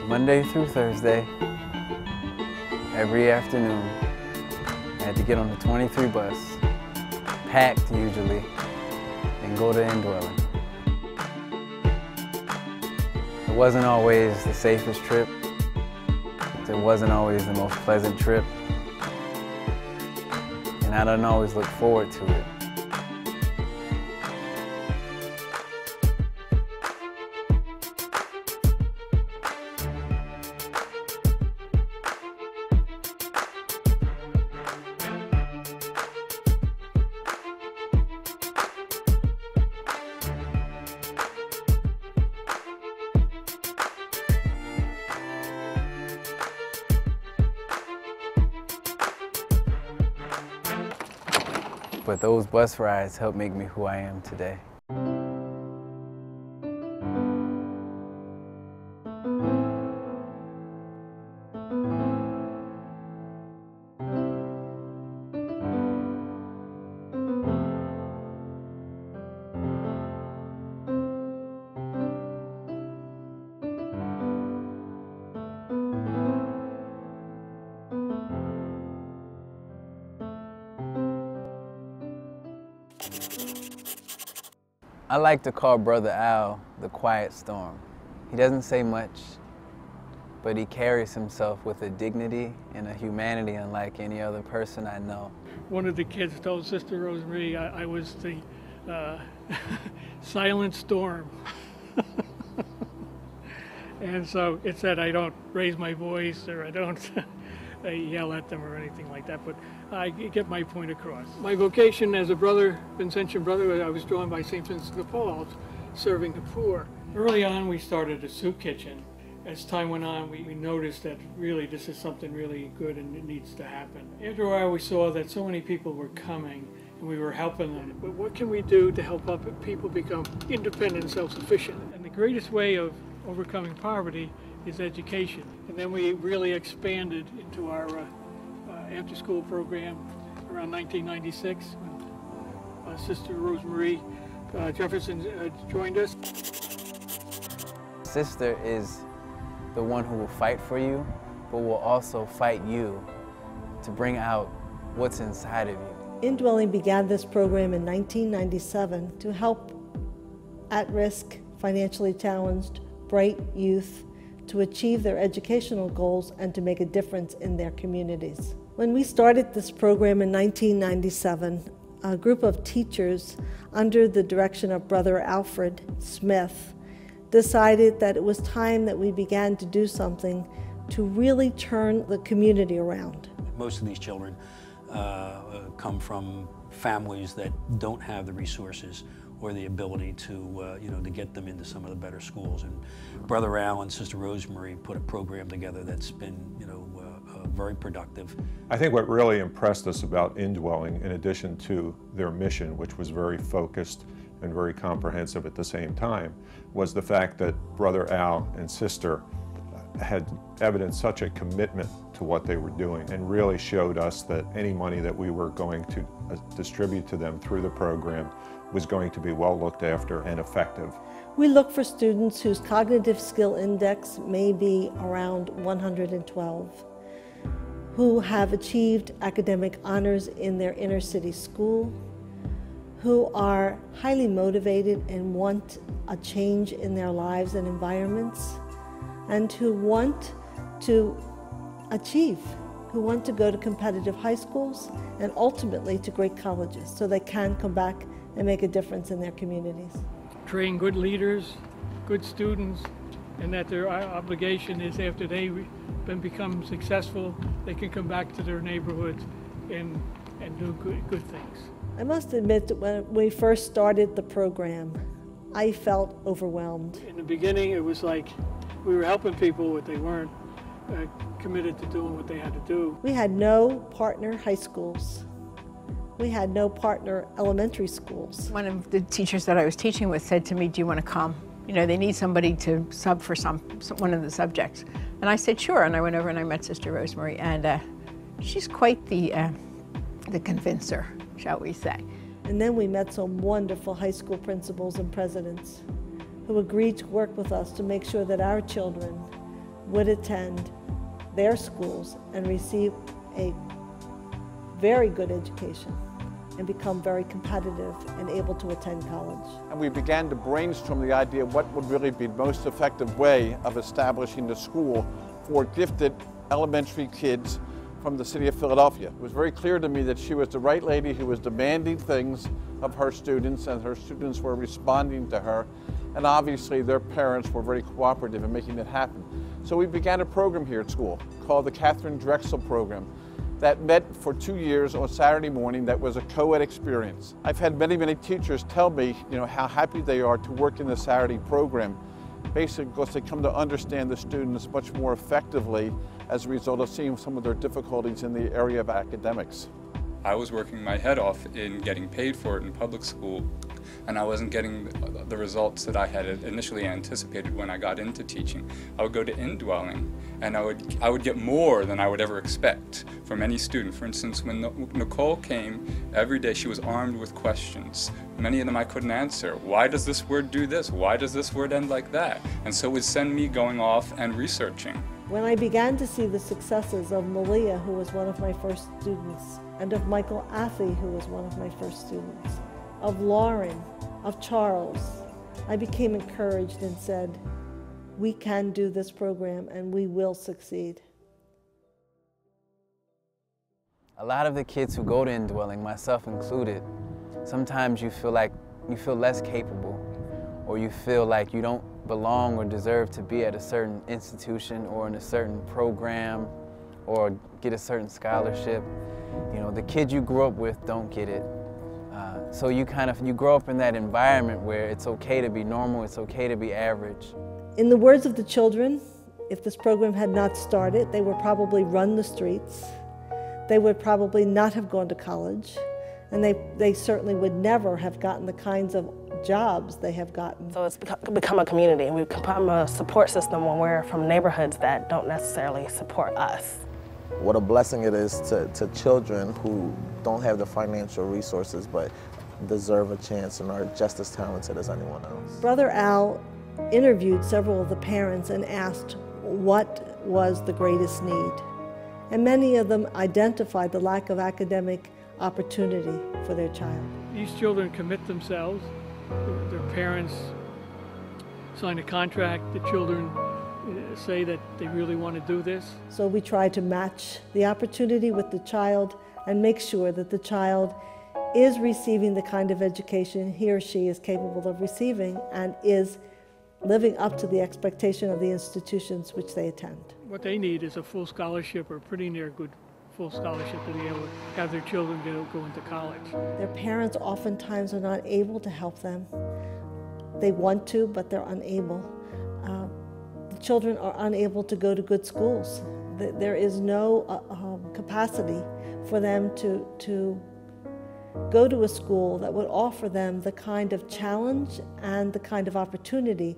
Monday through Thursday, every afternoon, I had to get on the 23 bus, packed usually, and go to Indwelling. It wasn't always the safest trip. It wasn't always the most pleasant trip. And I didn't always look forward to it. But those bus rides helped make me who I am today. I like to call Brother Al the quiet storm. He doesn't say much, but he carries himself with a dignity and a humanity unlike any other person I know. One of the kids told Sister Rosemary I was the silent storm. And so it said I don't raise my voice or I don't yell at them or anything like that, but I get my point across. My vocation as a brother, Vincentian brother, I was drawn by St. Vincent de Paul, serving the poor. Early on we started a soup kitchen. As time went on, we noticed that really this is something really good and it needs to happen. After a while we saw that so many people were coming and we were helping them. But what can we do to help people become independent and self-sufficient? And the greatest way of overcoming poverty is education. And then we really expanded into our after-school program around 1996 when Sister Rosemary Jefferson joined us. Sister is the one who will fight for you, but will also fight you to bring out what's inside of you. Indwelling began this program in 1997 to help at-risk, financially challenged, bright youth to achieve their educational goals and to make a difference in their communities. When we started this program in 1997, a group of teachers under the direction of Brother Alfred Smith decided that it was time that we began to do something to really turn the community around. Most of these children come from families that don't have the resources or the ability to, to get them into some of the better schools. And Brother Al and Sister Rosemary put a program together that's been, very productive. I think what really impressed us about Indwelling, in addition to their mission, which was very focused and very comprehensive at the same time, was the fact that Brother Al and Sister had evidenced such a commitment to what they were doing and really showed us that any money that we were going to distribute to them through the program was going to be well looked after and effective. We look for students whose cognitive skill index may be around 112, who have achieved academic honors in their inner city school, who are highly motivated and want a change in their lives and environments, and who want to achieve, who want to go to competitive high schools and ultimately to great colleges so they can come back and make a difference in their communities. Train good leaders, good students, and that their obligation is after they become successful, they can come back to their neighborhoods and do good things. I must admit that when we first started the program, I felt overwhelmed. In the beginning, it was like we were helping people, but they weren't committed to doing what they had to do. We had no partner high schools. We had no partner elementary schools. One of the teachers that I was teaching with said to me, "Do you want to come? You know, they need somebody to sub for one of the subjects." And I said, "Sure." And I went over and I met Sister Rosemary, and she's quite the convincer, shall we say. And then we met some wonderful high school principals and presidents who agreed to work with us to make sure that our children would attend their schools and receive a very good education and become very competitive and able to attend college. And we began to brainstorm the idea of what would really be the most effective way of establishing the school for gifted elementary kids from the city of Philadelphia. It was very clear to me that she was the right lady who was demanding things of her students, and her students were responding to her. And obviously their parents were very cooperative in making it happen. So we began a program here at school called the Catherine Drexel Program that met for 2 years on Saturday morning. That was a co-ed experience. I've had many, many teachers tell me, how happy they are to work in the Saturday program, basically because they come to understand the students much more effectively as a result of seeing some of their difficulties in the area of academics. I was working my head off in getting paid for it in public school, and I wasn't getting the results that I had initially anticipated when I got into teaching. I would go to indwelling, and I would get more than I would ever expect from any student. For instance, when Nicole came, every day she was armed with questions. Many of them I couldn't answer. Why does this word do this? Why does this word end like that? And so it would send me going off and researching. When I began to see the successes of Malia, who was one of my first students, and of Michael Athy, who was one of my first students, of Lauren, of Charles, I became encouraged and said, we can do this program and we will succeed. A lot of the kids who go to indwelling, myself included, sometimes you feel less capable, or you feel like you don't belong or deserve to be at a certain institution or in a certain program or get a certain scholarship. The kids you grew up with don't get it. So you grow up in that environment where it's okay to be normal, it's okay to be average. In the words of the children, if this program had not started, they would probably run the streets. They would probably not have gone to college, and they certainly would never have gotten the kinds of jobs they have gotten. So it's become a community, and we've become a support system when we're from neighborhoods that don't necessarily support us. What a blessing it is to children who don't have the financial resources but deserve a chance and are just as talented as anyone else. Brother Al interviewed several of the parents and asked what was the greatest need. And many of them identified the lack of academic opportunity for their child. These children commit themselves. Their parents sign a contract. The children say that they really want to do this. So we try to match the opportunity with the child and make sure that the child is receiving the kind of education he or she is capable of receiving and is living up to the expectation of the institutions which they attend. What they need is a full scholarship, or pretty near good full scholarship, to be able to have their children go into college. Their parents oftentimes are not able to help them. They want to, but they're unable. The children are unable to go to good schools. There is no capacity for them to go to a school that would offer them the kind of challenge and the kind of opportunity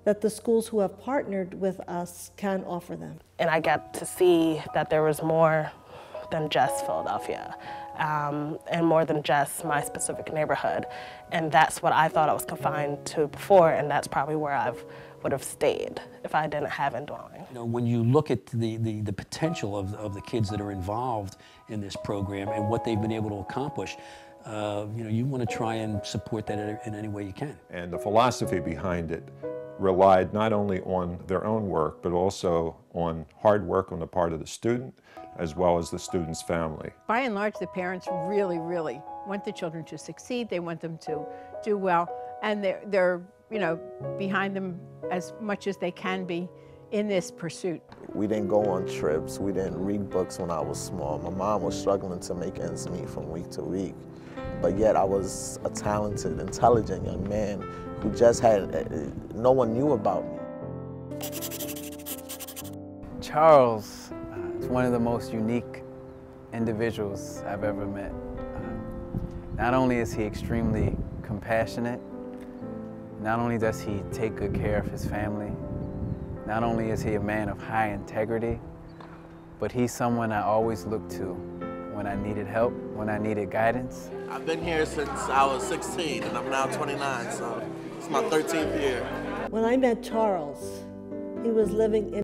that the schools who have partnered with us can offer them. And I got to see that there was more than just Philadelphia, and more than just my specific neighborhood. And that's what I thought I was confined to before, and that's probably where I would have stayed if I didn't have indwelling. When you look at the potential of the kids that are involved in this program and what they've been able to accomplish, you want to try and support that in any way you can. And the philosophy behind it relied not only on their own work, but also on hard work on the part of the student, as well as the student's family. By and large, the parents really, really want the children to succeed. They want them to do well, and they're behind them as much as they can be in this pursuit. We didn't go on trips. We didn't read books when I was small. My mom was struggling to make ends meet from week to week. But yet I was a talented, intelligent young man who just no one knew about me. Charles is one of the most unique individuals I've ever met. Not only is he extremely compassionate, not only does he take good care of his family, not only is he a man of high integrity, but he's someone I always looked to when I needed help, when I needed guidance. I've been here since I was 16 and I'm now 29, so it's my 13th year. When I met Charles, he was living in